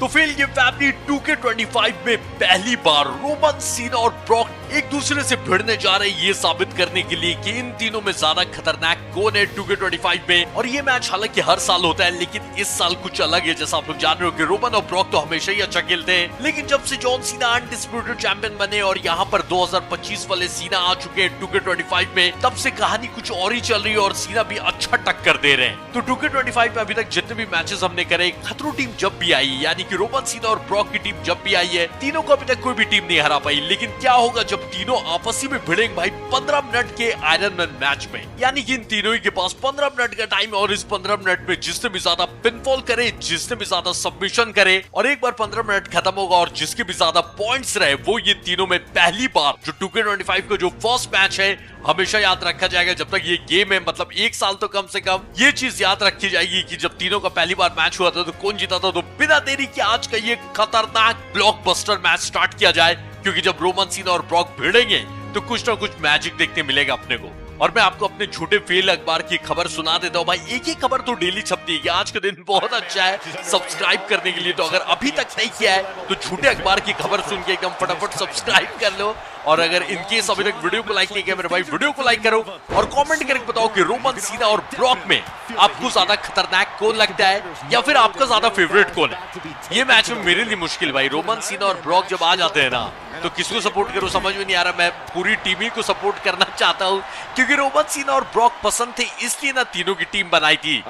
तो fail game family 2K25 में पहली बार रोमन, सीना और ब्रॉक एक दूसरे से भिड़ने जा रहे हैं, ये साबित करने के लिए कि इन तीनों में ज्यादा खतरनाक कौन है 2K25 में। और ये मैच हालांकि हर साल होता है, लेकिन इस साल कुछ अलग है। जैसा आप लोग जान रहे हो कि रोमन और ब्रॉक तो हमेशा ही अच्छा खेलते हैं, लेकिन जब से जॉन सीना अनडिस्प्यूटेड चैंपियन बने और यहाँ पर 2025 वाले सीना आ चुके हैं 2K25 में, तब से कहानी कुछ और ही चल रही है और सीना भी अच्छा टक्कर दे रहे हैं। तो 2K25 में अभी तक जितने भी मैचेस हमने करे, खतरों टीम जब भी आई, यानी कि रोमन, सीना और ब्रॉक की टीम जब भी आई है, तीनों को अभी तक कोई भी टीम नहीं हरा पाई। लेकिन क्या होगा जब तीनों आपसी में भिड़ेंगे भाई 15 मिनट के आयरन मैन मैच में, यानी कि इन तीनों के पास 15 मिनट का टाइम, और इस 15 मिनट में जिसने भी ज्यादा पिनफॉल करे, जिसने भी ज्यादा सबमिशन करे, और एक बार 15 मिनट खत्म होगा और जिसके भी ज्यादा पॉइंट्स रहे, वो ये तीनों में पहली बार जो 2K25 का जो फर्स्ट मैच है हमेशा याद रखा जाएगा जब तक ये गेम है। मतलब एक साल तो कम से कम ये चीज याद रखी जाएगी कि जब तीनों का पहली बार मैच हुआ था तो कौन जीता था। तो बिना देरी के आज का ये खतरनाक ब्लॉकबस्टर मैच स्टार्ट किया जाए, क्योंकि जब रोमन, सीना और ब्रॉक भिड़ेंगे तो कुछ ना कुछ मैजिक देखने मिलेगा अपने को। और मैं आपको अपने झूठे फेल अखबार की खबर सुना देता हूँ भाई। एक ही खबर तो डेली छपती है कि आज का दिन बहुत अच्छा है सब्सक्राइब करने के लिए। तो अगर अभी तक नहीं किया है तो झूठे अखबार की खबर सुन के एकदम फटाफट सब्सक्राइब कर लो। और अगर इनकेस अभी तक वीडियो को लाइक नहीं किया मेरे भाई, वीडियो को लाइक करो और कमेंट करके बताओ कि रोमन, सीना और ब्रॉक में आपको ज्यादा खतरनाक कौन लगता है, या फिर आपका ज्यादा फेवरेट कौन है। ये मैच में मेरे लिए मुश्किल भाई, रोमन, सीना और ब्रॉक जब आ जाते हैं ना तो किसको सपोर्ट करूं समझ में नहीं आ रहा। मैं पूरी टीम ही को सपोर्ट करना चाहता हूं, क्योंकि रोमन, सीना और ब्रॉक पसंद थे, इसलिए ना तीनों की टीम बनाई थी।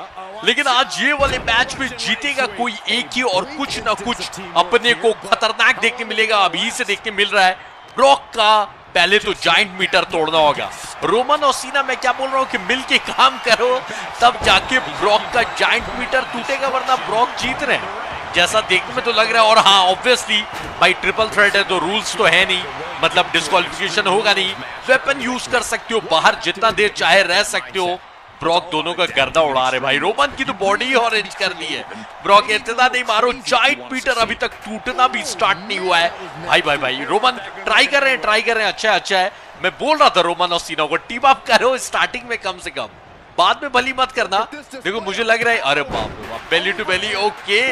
लेकिन आज ये वाले मैच में जीतेगा कोई एक ही, और कुछ ना कुछ अपने को खतरनाक देखने मिलेगा। अभी से देखने मिल रहा है ब्रॉक का पहले तो जाइंट मीटर तोड़ना होगा। रोमन और सीना मैं क्या बोल रहा हूँ कि मिल के काम करो, तब जाके ब्रॉक का जाइंट मीटर टूटेगा, वरना ब्रॉक जीत रहे हैं जैसा देखने में तो लग रहा है। और हाँ ऑब्वियसली भाई ट्रिपल थ्रेट है तो रूल्स तो है नहीं, मतलब डिस्क्वालिफिकेशन होगा नहीं, वेपन यूज कर सकते हो, बाहर जितना देर चाहे रह सकते हो। ब्रॉक दोनों का गर्दा उड़ा रहे भाई, रोमन की तो बॉडी ही ऑरेंज कर दी है। ब्रॉक इतना नहीं मारो, जाइंट मीटर अभी तक टूटना भी स्टार्ट नहीं हुआ है भाई। भाई रोमन ट्राई कर रहे हैं, अच्छा है। मैं बोल रहा था रोमन और सीना को टीम अप करो स्टार्टिंग में कम से कम, बाद में भली मत करना। देखो मुझे लग रहा है, अरे बाप रे बाप, बेली टू बेली, ओके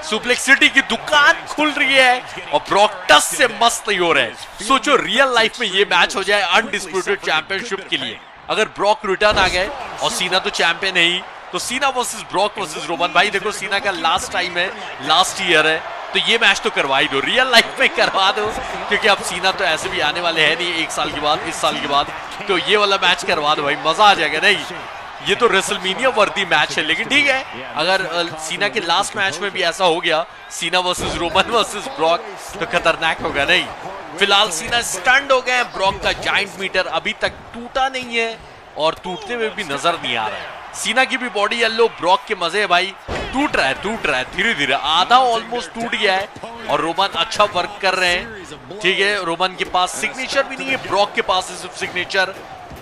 सुप्लेक्सिटी की दुकान खुल रही है और ब्रॉक टस से मस्त ही हो रहे हैं। सोचो रियल लाइफ में ये मैच हो जाए अनडिस्प्यूटेड चैंपियनशिप के लिए। अगर ब्रॉक रिटर्न आ गए और सीना तो चैंपियन है ही, तो Cena versus Brock versus Roman. भाई देखो सीना का लास्ट टाइम है, लास्ट ईयर है, तो ये मैच तो करवा ही दो, रियल लाइफ में करवा दो, क्योंकि अब सीना तो ऐसे भी आने वाले हैं नहीं एक साल के बाद, इस साल के बाद, तो ये वाला मैच करवा दो भाई, मजा आ जाएगा। नहीं ये तो रेसलमेनिया वर्दी मैच है, लेकिन ठीक है अगर सीना के लास्ट मैच में भी ऐसा हो गया, Cena versus Roman versus Brock, तो खतरनाक होगा। नहीं फिलहाल सीना स्टंड हो गए, ब्रॉक का जाइंट मीटर अभी तक टूटा नहीं है और टूटते हुए भी नजर नहीं आ रहा है। सीना की भी बॉडी येलो, ब्रॉक के मजे है भाई, टूट रहा है धीरे धीरे, आधा ऑलमोस्ट टूट गया है और रोमन अच्छा वर्क कर रहे हैं। ठीक है रोमन के पास सिग्नेचर भी नहीं है, ब्रॉक के पास है सिर्फ सिग्नेचर।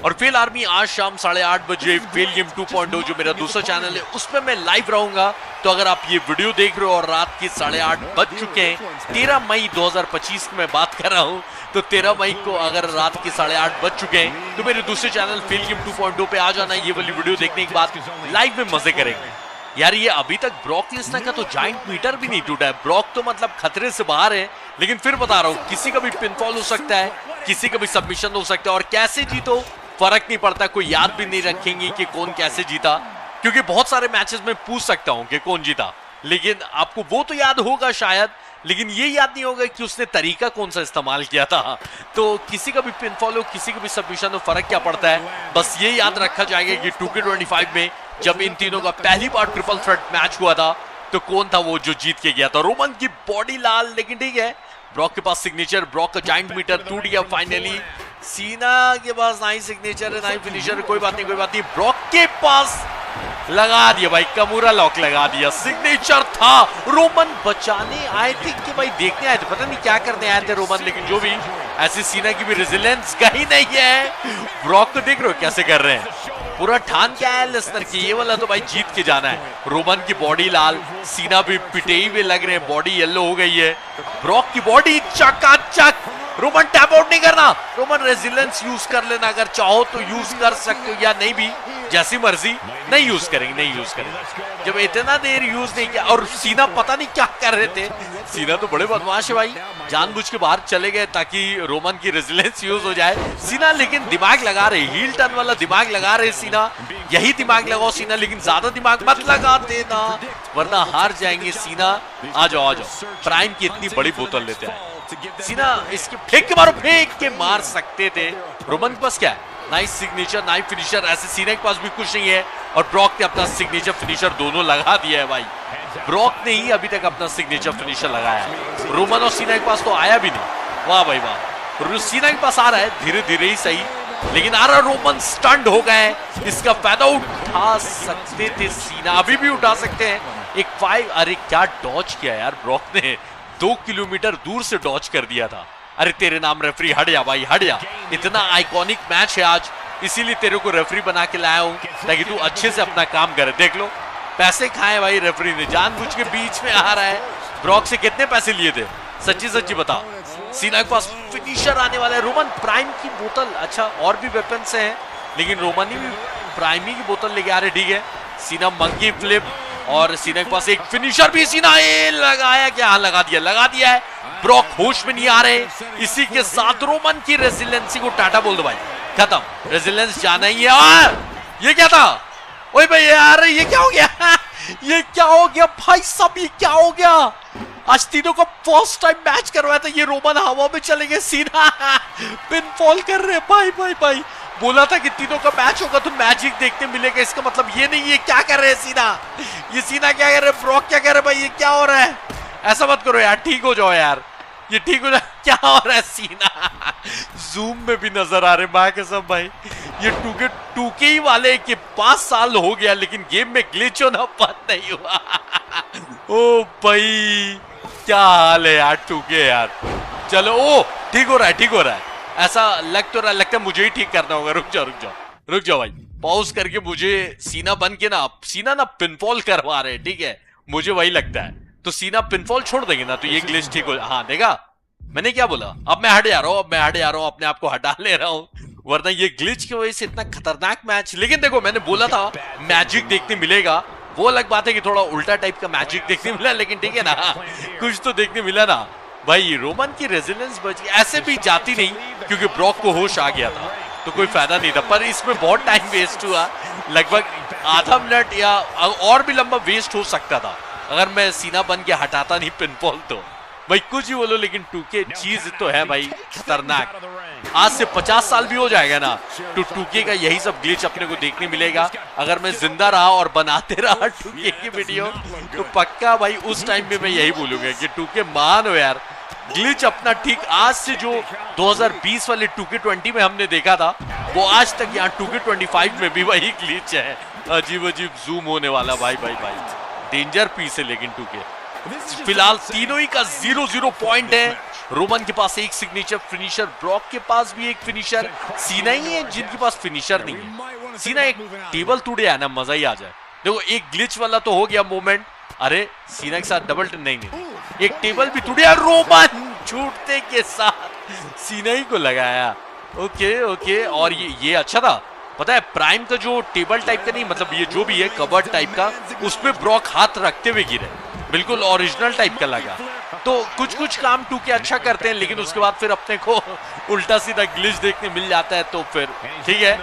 और फेल आर्मी आज शाम 8:30 बजे फेल गेम 2.0 जो मेरा दूसरा चैनल है उसमें मैं लाइव रहूंगा। तो अगर आप ये वीडियो देख रहे हो और रात के 8:30 बज चुके हैं, 13 मई 2025 की मैं बात कर रहा हूँ, तो 13 मई को अगर रात के 8:30 बज चुके हैं तो मेरे दूसरे चैनल फेल गेम 2.0 पे आ जाना। ये वाली वीडियो देखने के बाद लाइव में मजे करेंगे। यार ये अभी तक ब्रॉक लेसनर का तो जाइंट मीटर भी नहीं टूटा है, ब्रॉक तो मतलब खतरे से बाहर है। लेकिन फिर बता रहा हूँ किसी का भी पिनफॉल हो सकता है, किसी का भी सबमिशन हो सकता है, और कैसे जीतो फर्क नहीं पड़ता, कोई याद भी नहीं रखेंगे कि कौन कैसे जीता, क्योंकि बहुत सारे मैचेस में पूछ सकता हूं कि कौन जीता, लेकिन आपको वो तो याद होगा शायद, लेकिन ये याद नहीं होगा कि उसने तरीका कौन सा इस्तेमाल किया था। तो किसी का भी पिनफॉल हो, किसी का भी सबमिशन हो, फर्क क्या पड़ता है, बस ये याद रखा जाएगा कि 2K25 में जब इन तीनों का पहली बार ट्रिपल थ्रेट मैच हुआ था तो कौन था वो जो जीत के गया था। रोमन की बॉडी लाल, लेकिन ठीक है ब्रॉक के पास सिग्नेचर, ब्रॉक का जाइंट मीटर टूट गया फाइनली। सीना के पास ना ही सिग्नेचर है ना ही फिनिशर है, कोई बात नहीं। ब्रॉक के पास लगा दिया भाई, कमूरा लॉक लगा दिया, सिग्नेचर था। रोमन बचाने आए थे कि भाई देखने आए थे, पता नहीं क्या करने आए थे रोमन, लेकिन जो भी ऐसी सीना की भी रेजिलेंस कहीं नहीं है। ब्रॉक को देख रहे हो कैसे कर रहे हैं, पूरा ठान क्या है लेसनर की, ये वाला तो भाई जीत के जाना है। रोमन की बॉडी लाल, सीना भी पिटे हुए लग रहे हैं, बॉडी येलो हो गई है। ब्रॉक की बॉडी चकाचक, रोमन टैप आउट नहीं करना, रोमन रेजिलेंस यूज कर लेना, अगर चाहो तो यूज कर सकते हो या नहीं भी, जैसी मर्जी। नहीं यूज करेंगे जब इतना देर यूज नहीं किया। और सीना पता नहीं क्या कर रहे थे, सीना तो बड़े बदमाश है भाई, जानबूझ के बाहर चले गए ताकि रोमन की रेजिलेंस यूज हो जाए। सीना लेकिन दिमाग लगा रहे, हील टर्न वाला दिमाग लगा रहे सीना, यही दिमाग लगाओ सीना, लेकिन ज्यादा दिमाग मत लगा देना वरना हार जाएंगे सीना। आ जाओ प्राइम की इतनी बड़ी बोतल लेते हैं सीना, इसके फेंक के मार सकते थे। रोमन के पास क्या है, नाइस सिग्नेचर, नाइस फिनिशर, ऐसे सीना के पास भी कुछ नहीं है और ब्रॉक ने अपना सिग्नेचर फिनिशर दोनों लगा दिया है भाई। ब्रॉक ने ही अभी तक अपना सिग्नेचर फिनिशर लगाया है, रोमन और सीना के पास तो आया भी नहीं। वाह भाई वाह, सीना के पास आ रहा है धीरे धीरे ही सही, लेकिन आ रहा रोमन स्टंड हो गए, इसका फायदा उठा सकते थे सीना, अभी भी उठा सकते हैं। एक 5, अरे क्या डॉज किया यार ब्रॉक ने, 2 किलोमीटर दूर से डॉज कर दिया था। अरे तेरे नाम रेफरी, हट जा भाई हट जा, इतना आइकॉनिक मैच है आज, इसीलिए तेरे को रेफरी बना के लाया हूं ताकि तू अच्छे से अपना काम करे। देख लो पैसे खाए भाई रेफरी ने, जानबूझ के बीच में आ रहा है। ब्रॉक से कितने पैसे लिए थे सच्ची सच्ची बता। सीना के पास फिनिशर आने वाला है, रोमन प्राइम की बोतल, अच्छा और भी वेपन्स हैं लेकिन रोमन ही भी प्राइमी की बोतल लेके आ रहे। ठीक है, सीना मंकी फ्लिप और सीना के पास एक फिनिशर भी, सीना लगाया क्या, हाँ लगा दिया है। ब्रॉक होश में नहीं आ रहे, इसी के साथ रोमन की रेजिलेंसी को टाटा बोल दो भाई, खत्म, रेजिलेंस जाना ही है। ये क्या था ओए भाई यार, ये क्या हो गया ये क्या हो गया भाई साहब, ये क्या हो गया। आज तीनों को फर्स्ट टाइम मैच करवाया था, ये रोमन हवा में चले गए, सीना पिन फॉल कर रहे भाई। बोला था कि तीनों का मैच होगा तो मैजिक देखने मिलेगा, इसका मतलब ये नहीं, ये क्या कर रहे हैं सीना, ये सीना क्या कर रहे हैं, ब्रॉक क्या कर रहे हैं भाई, ये क्या हो रहा है। ऐसा मत करो यार, ठीक हो जाओ यार, ये ठीक हो जाए। क्या हो रहा है सीना, जूम में भी नजर आ रहे माँ के सब भाई, ये टूके ही वाले के 5 साल हो गया लेकिन गेम में ग्लिच होना बंद नहीं हुआ। ओ भाई क्या हाल है यार टूके यार, चलो ओ ठीक हो रहा है, ऐसा लगता है मुझे ही ठीक करना होगा। रुक जाओ भाई, पॉज करके मुझे सीना बन के सीना ना पिनफॉल करवा रहे, ठीक है मुझे वही लगता है, तो सीना पिनफॉल छोड़ देंगे ना तो ये ग्लिच ठीक हो। हाँ देखा मैंने क्या बोला, अब मैं हट जा रहा हूँ, अपने आप को हटा ले रहा हूँ, वरना ये ग्लिच की वजह से इतना खतरनाक मैच। लेकिन देखो मैंने बोला था मैजिक देखने मिलेगा, वो अलग बात है कि थोड़ा उल्टा टाइप का मैजिक देखने मिला, लेकिन ठीक है ना कुछ तो देखने मिला ना भाई। रोमन की रेजिलेंस बच गई, ऐसे भी जाती नहीं क्योंकि ब्रॉक को होश आ गया था तो कोई फायदा नहीं था, पर इसमें बहुत टाइम वेस्ट हुआ, लगभग आधा मिनट या और भी लंबा वेस्ट हो सकता था अगर मैं सीना बन के हटाता नहीं पिनफॉल। तो भाई कुछ ही बोलो लेकिन टूके चीज तो है भाई खतरनाक। आज से 50 साल भी हो जाएगा ना तो टूके का यही सब ग्लिच अपने को देखने मिलेगा। अगर मैं जिंदा रहा और बनाते रहा टूके की वीडियो तो पक्का भाई उस टाइम में मैं यही बोलूंगा कि टूके मान हो यार, ग्लिच अपना ठीक आज से जो 2020 वाले 2K20 में हमने देखा था वो आज तक यहाँ 2K25 में भी वही ग्लिच है, अजीब जूम होने वाला भाई डेंजर पीस है। लेकिन 2K फिलहाल तीनों ही का 0-0 पॉइंट है। रोमन के पास एक सिग्नेचर फिनिशर, ब्रॉक के पास भी एक फिनिशर, सीना ही है जिनके पास फिनिशर नहीं है। सीना एक टेबल टूटे है ना, मजा ही आ जाए। देखो एक ग्लिच वाला तो हो गया मोमेंट, अरे सीना के साथ डबल नहीं एक टेबल भी टूट गया, रोमन छूटते के साथ सीना ही को लगाया। ओके और ये अच्छा था, पता है प्राइम का जो टेबल टाइप का नहीं, मतलब ये जो भी है कबर्ड टाइप का, उसपे ब्रॉक हाथ रखते हुए गिरे, बिल्कुल ओरिजिनल टाइप का लगा। तो कुछ काम 2K अच्छा करते हैं लेकिन उसके बाद फिर अपने को उल्टा सीधा ग्लिच देखने मिल जाता है, तो फिर ठीक है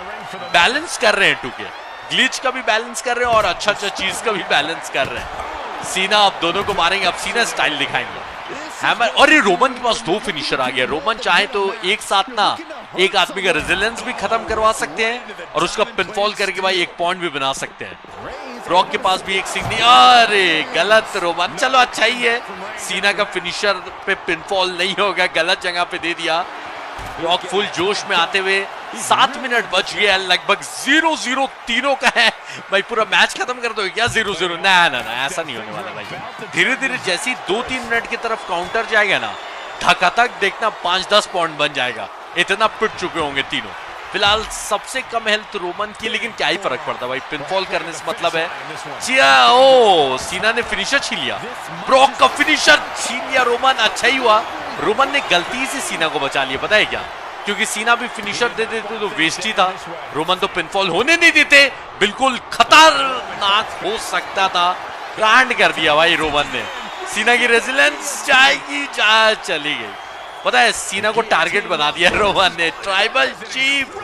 बैलेंस कर रहे हैं 2K, ग्लिच का भी बैलेंस कर रहे हैं और अच्छा चीज का भी बैलेंस कर रहे हैं। सीना अब दोनों को मारेंगे, अब सीना स्टाइल दिखाएंगे हैमर। और ये रोमन के पास 2 फिनिशर आ गया, रोमन चाहे तो एक साथ ना एक आदमी का रेजिलेंस भी खत्म करवा सकते हैं और उसका पिनफॉल करके भाई एक पॉइंट भी बना सकते हैं। ब्रॉक के पास भी एक सिग्नेचर, अरे गलत रोमन, चलो अच्छा ही है सीना का फिनिशर पे पिनफॉल नहीं होगा, गलत जगह पे दे दिया। ब्रॉक फुल जोश में आते हुए 7 मिनट बच गया, लगभग 0-0 तीनों का है भाई। पूरा मैच खत्म कर दो क्या 0-0? ना ऐसा नहीं होने वाला भाई। धीरे धीरे जैसी 2-3 मिनट की तरफ काउंटर जाएगा ना, धकाधक देखना 5-10 पॉइंट बन जाएगा, इतना पिट चुके होंगे तीनों। फिलहाल सबसे कम हेल्थ रोमन की, लेकिन क्या ही फर्क पड़ता भाई, पिनफॉल करने से मतलब है। सीना ने फिनिशर छीन लिया, ब्रॉक का फिनिशर छीन लिया रोमन, अच्छा ही हुआ रोमन ने गलती से सीना को बचा लिया। पता है क्या, क्योंकि सीना भी फिनिशर दे देते तो वेस्ट ही था। रोमन तो पिनफॉल होने नहीं देते, बिल्कुल खतरनाक हो सकता था, कांड कर दिया भाई रोमन ने। सीना की रेजिलेंस जाएगी, चली गई। पता है सीना को टारगेट बना दिया रोमन ने, ट्राइबल चीफ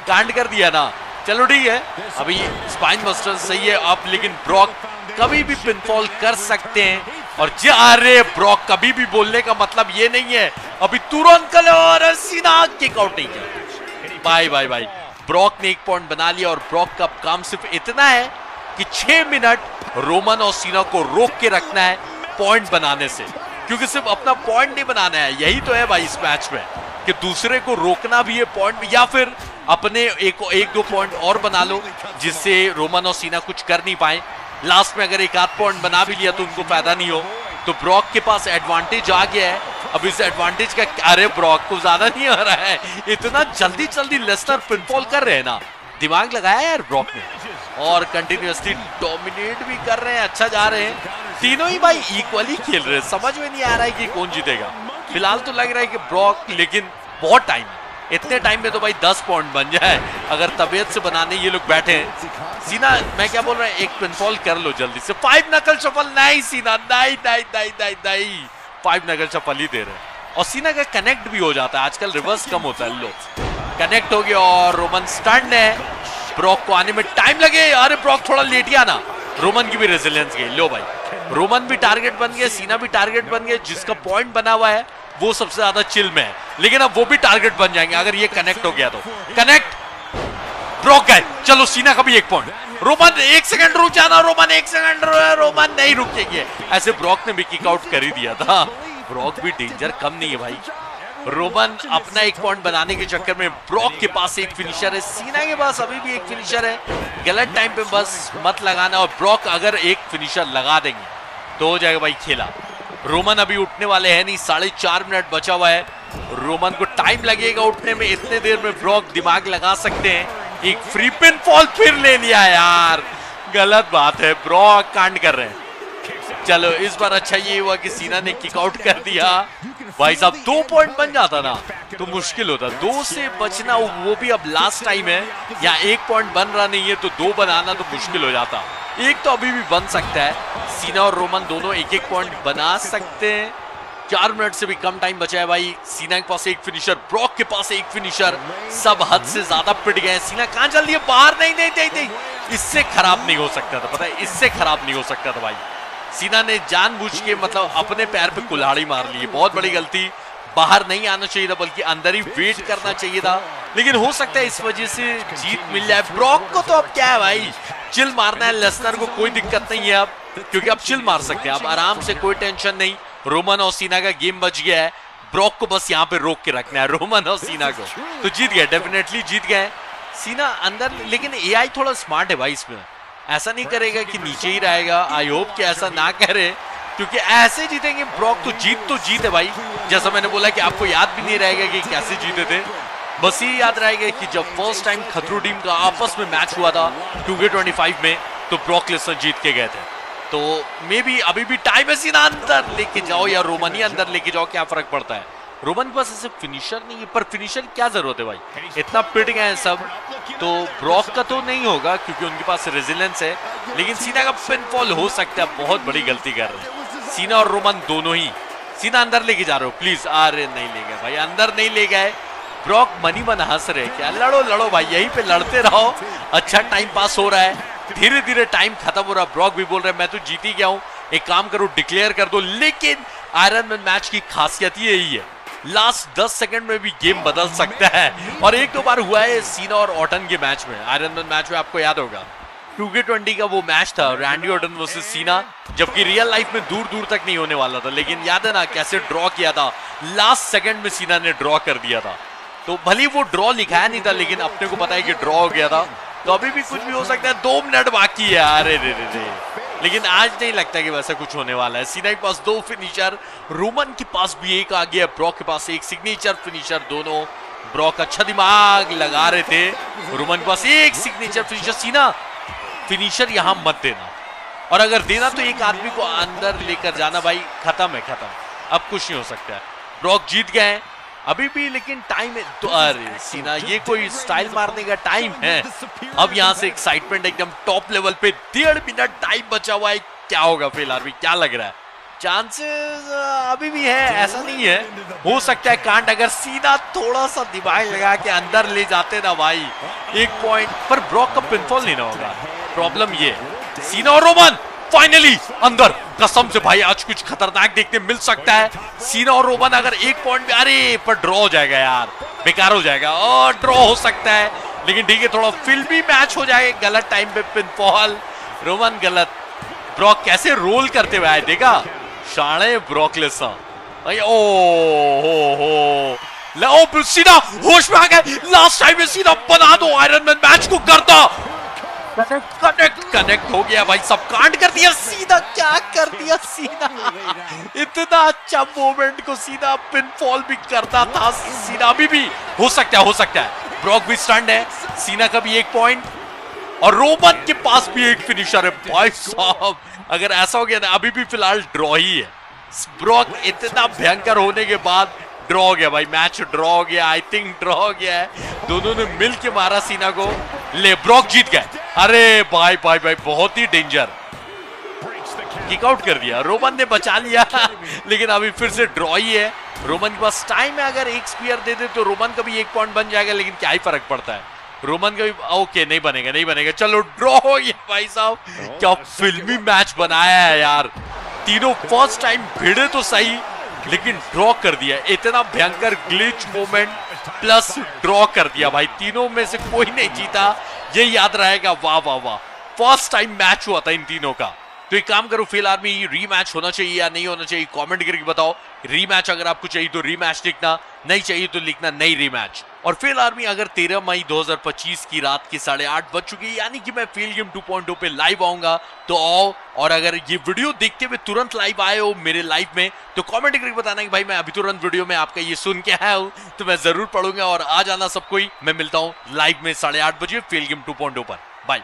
कांड कर दिया ना। चलो ठीक है, अभी स्पाइन बस्टर सही है अब, लेकिन ब्रॉक कभी भी पिनफॉल कर सकते हैं। और अरे ब्रॉक कभी भी बोलने का मतलब ये नहीं है अभी तुरंत और सीना किक आउट नहीं किया। बाय बाय बाय, ब्रॉक ने 1 पॉइंट बना लिया और ब्रॉक का काम सिर्फ इतना है कि 6 मिनट रोमन और सीना को रोक के रखना है पॉइंट बनाने से, क्योंकि सिर्फ अपना पॉइंट नहीं बनाना है। यही तो है भाई इस मैच में कि दूसरे को रोकना भी है पॉइंट, या फिर अपने एक दो पॉइंट और बना लो जिससे रोमन और सीना कुछ कर नहीं पाए। लास्ट में अगर 1 आध पॉइंट बना भी लिया तो उनको फायदा नहीं हो। तो ब्रॉक के पास एडवांटेज आ गया है। अब इस एडवांटेज का, अरे ब्रॉक को ज्यादा नहीं हो रहा है, इतना जल्दी जल्दी लेसनर पिनफॉल कर रहे हैं ना, दिमाग लगाया यार ब्रॉक ने, और कंटिन्यूअसली डोमिनेट भी कर रहे हैं, अच्छा जा रहे हैं। तीनों ही भाई इक्वली खेल रहे हैं, समझ में नहीं आ रहा है कि कौन जीतेगा। फिलहाल तो लग रहा है कि ब्रॉक, लेकिन बहुत टाइम, इतने टाइम में तो भाई 10 पॉइंट बन जाए अगर तबीयत से बनाने ये लोग बैठे हैं। सीना, मैं क्या बोल रहा हूँ, एक पिनफॉल कर लो जल्दी से। 5 नकल शफल नहीं सीना, नहीं नहीं नहीं नहीं नहीं, 5 नकल शफल ही दे रहे हैं। और सीना का कनेक्ट भी हो जाता है, आजकल रिवर्स कम होता है। लो कनेक्ट हो गया और रोमन स्टंड है, ब्रॉक को आने में टाइम लगे। अरे ब्रॉक थोड़ा लेट गया ना, रोमन की भी रेजिलियंस गई। लो भाई, रोमन भी टारगेट बन गया, सीना भी टारगेट बन गया, जिसका पॉइंट बना हुआ है वो सबसे ज्यादा चिल में है, लेकिन अब वो भी टारगेट बन जाएंगे अगर ये कनेक्ट हो गया तो। कनेक्ट, ब्रॉक गए, चलो सीना का भी 1 पॉइंट। रोमन 1 सेकंड रुक जाना, रोमन 1 सेकंड, रोमन नहीं रुकेंगे। ऐसे ब्रॉक ने भी किक आउट कर ही दिया था। ब्रॉक भी डेंजर कम नहीं है भाई। रोमन अपना 1 पॉइंट बनाने के चक्कर में, ब्रॉक के पास एक फिनिशर है, सीना के पास अभी भी एक फिनिशर है। गलत टाइम पे बस मत लगाना, और ब्रॉक अगर एक फिनिशर लगा देंगे तो हो जाएगा भाई खेला। रोमन अभी उठने वाले हैं नहीं, 4.5 मिनट बचा हुआ है, रोमन को टाइम लगेगा उठने में। इतने देर में ब्रॉक दिमाग लगा सकते हैं। एक फ्री पिन फॉल फिर ले लिया यार, गलत बात है, ब्रॉक कांड कर रहे हैं। चलो इस बार अच्छा ये हुआ कि सीना ने किक आउट कर दिया। भाई साहब 2 पॉइंट बन जाता ना तो मुश्किल होता, 2 से बचना, वो भी अब लास्ट टाइम है, या 1 पॉइंट बन रहा नहीं है तो 2 बनाना तो मुश्किल हो जाता। एक तो अभी भी बन सकता है, सीना और रोमन दोनों 1-1 पॉइंट बना सकते हैं। 4 मिनट से भी कम टाइम बचा है भाई। सीना के पास एक फिनिशर, ब्रॉक के पास एक फिनिशर, सब हद से ज्यादा पिट गए। सीना कहां चल रही है, बाहर, नहीं नहीं नहीं नहीं, इससे खराब नहीं हो सकता था, पता है इससे खराब नहीं हो सकता था भाई। सीना ने जानबूझ के मतलब अपने पैर पे कुल्हाड़ी मार ली, बहुत बड़ी गलती। बाहर नहीं आना चाहिए था, बल्कि अंदर ही वेट करना चाहिए था, लेकिन हो सकता है इस वजह से जीत मिल जाए। ब्रॉक को तो अब क्या है भाई, चिल मारना है, लेसनर को कोई दिक्कत नहीं है अब, क्योंकि अब चिल मार सकते हैं, अब आराम से, कोई टेंशन नहीं। रोमन और सीना का गेम बच गया है, ब्रॉक को बस यहाँ पे रोक के रखना है, रोमन और सीना को, तो जीत गए, डेफिनेटली जीत गए। सीना अंदर, लेकिन एआई थोड़ा स्मार्ट है भाई, इसमें ऐसा नहीं करेगा कि नीचे ही रहेगा। आई होप कि ऐसा ना करे, क्योंकि ऐसे जीतेंगे ब्रॉक तो जीत है भाई। जैसा मैंने बोला कि आपको याद भी नहीं रहेगा कि कैसे जीते थे, बस ये याद रहेगा कि जब फर्स्ट टाइम खतरू टीम का आपस में मैच हुआ था 2K25 में, तो ब्रॉक लेसनर जीत के गए थे। तो मे बी अभी भी टाइम है, सीना अंदर लेके जाओ या रोमन ही अंदर लेके जाओ, क्या फर्क पड़ता है। रोमन के पास ऐसे फिनिशर नहीं है, पर फिनिशर क्या जरूरत है भाई, इतना पिट गए हैं सब। तो ब्रॉक का तो नहीं होगा क्योंकि उनके पास रेजिलेंस है, लेकिन सीना का पिनफॉल हो सकता है। बहुत बड़ी गलती कर रहे हैं सीना और रोमन दोनों ही। सीना अंदर लेके जा रहे हो प्लीज, अरे नहीं ले गए भाई, अंदर नहीं ले गए। ब्रॉक मनी मन हंस रहे, क्या लड़ो लड़ो भाई, यहीं पे लड़ते रहो, अच्छा टाइम पास हो रहा है। धीरे धीरे टाइम खत्म हो रहा है, ब्रॉक भी बोल रहे हैं मैं तो जीत ही गया हूं, एक काम करो डिक्लेयर कर दो। लेकिन आयरन मैन मैच की खासियत ही यही है, लास्ट 10 सेकंड में भी गेम बदल सकता है, और एक दो बार हुआ है सीना और ऑटन के मैच में, आयरन मैन मैच में आपको याद होगा 2K20 का वो मैच था, रैंडी ऑर्टन वर्सेस सीना, जबकि रियल लाइफ में दूर दूर तक नहीं होने वाला था, लेकिन याद है ना कैसे ड्रॉ किया था, लास्ट सेकंड में सीना ने ड्रॉ कर दिया था। तो भले वो ड्रॉ लिखाया नहीं था, लेकिन अपने को पता है कि ड्रॉ हो गया था, तो अभी भी कुछ भी हो सकता है। 2 मिनट बाकी है, अरे रे रे रे, लेकिन आज नहीं लगता कि वैसा कुछ होने वाला है। सीना के पास 2 फिनिशर, रोमन के पास भी एक आ गया, ब्रॉक के पास एक सिग्नेचर फिनिशर, दोनों ब्रॉक अच्छा दिमाग लगा रहे थे, रोमन के पास एक सिग्नेचर फिनिशर। सीना फिनिशर यहां मत देना, और अगर देना तो एक आदमी को अंदर लेकर जाना भाई, खत्म है, खत्म, अब कुछ नहीं हो सकता है। ब्रॉक जीत गए, अभी भी लेकिन टाइम है तो अरे सीना ये कोई स्टाइल मारने का टाइम है। अब यहाँ से एक्साइटमेंट एकदम टॉप लेवल पे, 1.5 मिनट टाइम बचा हुआ है, क्या होगा फिलहाल भी क्या लग रहा है? चांसेस अभी भी है, ऐसा नहीं है, हो सकता है कांड अगर सीधा थोड़ा सा दिमाग लगा के अंदर ले जाते ना भाई 1 पॉइंट पर ब्रॉक का पिनफॉल नहीं ना होगा। प्रॉब्लम ये सीना और रोमन फाइनली अंदर, कसम से भाई आज कुछ खतरनाक देखने मिल सकता है। सीना और रोमन अगर 1 पॉइंट भी, अरे पर ड्रॉ हो जाएगा यार, बेकार हो जाएगा और ड्रॉ हो सकता है, लेकिन ठीक है थोड़ा फिल्मी मैच हो जाएगा। गलत टाइम पे पिनफॉल, रोमन गलत, ब्रॉक कैसे रोल करते हुए आए देखा, शाणे ब्रॉकलेसा भाई। ओ सीधा होश में आ गए, लास्ट टाइम में सीधा बना दो आयरन मैन, मैच को करता कनेक्ट हो गया भाई, सब कांड कर दिया सीधा, क्या कर दिया सीधा इतना अच्छा मोमेंट को सीधा पिनफॉल भी करता था सीधा। अभी भी हो सकता है ब्रॉक भी स्टंड है, सीना का भी 1 पॉइंट और रोमन के पास भी एक फिनिशर है भाई साहब। अगर ऐसा हो गया ना अभी भी फिलहाल ड्रॉ ही है, ब्रॉक इतना भयंकर होने के बाद ड्रॉ हो गया भाई, मैच ड्रॉ हो गया, आई थिंक ड्रॉ हो गया है, दोनों ने मिल के मारा सीना को, ले ब्रॉक जीत गए। अरे भाई भाई भाई बहुत ही डेंजर, किक आउट कर दिया, रोमन ने बचा लिया लेकिन अभी फिर से ड्रॉ ही है। रोमन के पास टाइम है, अगर एक स्पीयर दे दे तो रोमन का भी 1 पॉइंट बन जाएगा, लेकिन क्या ही फर्क पड़ता है, रोमन का भी ओके नहीं बनेगा, चलो ड्रॉ हो गया भाई साहब। क्या फिल्मी मैच बनाया है यार, तीनों फर्स्ट टाइम भिड़े तो सही लेकिन ड्रॉ कर दिया, इतना भयंकर ग्लिच मोमेंट प्लस ड्रॉ कर दिया भाई, तीनों में से कोई नहीं जीता, ये याद रहेगा। वाह वाह वाह, फर्स्ट टाइम मैच हुआ था इन तीनों का। तो एक काम करो फिल आर्मी, रीमैच होना चाहिए या नहीं होना चाहिए कमेंट करके बताओ। रीमैच अगर आपको चाहिए तो रीमैच लिखना, नहीं चाहिए तो लिखना नहीं रीमैच। और फिल आर्मी अगर 13 मई 2025 की रात के 8:30 बज चुकी है, यानी कि मैं फील गेम 2.0 पे लाइव आऊंगा, तो आओ। और अगर ये वीडियो देखते हुए तुरंत लाइव आए हो मेरे लाइव में, तो कमेंट करके बताना कि भाई मैं अभी तुरंत वीडियो में आपका ये सुन के आया हूं, तो मैं जरूर पढ़ूंगा। और आ जाना सब कोई, मैं मिलता हूं लाइव में 8:30 बजे फील गेम 2.0 पर। बाय।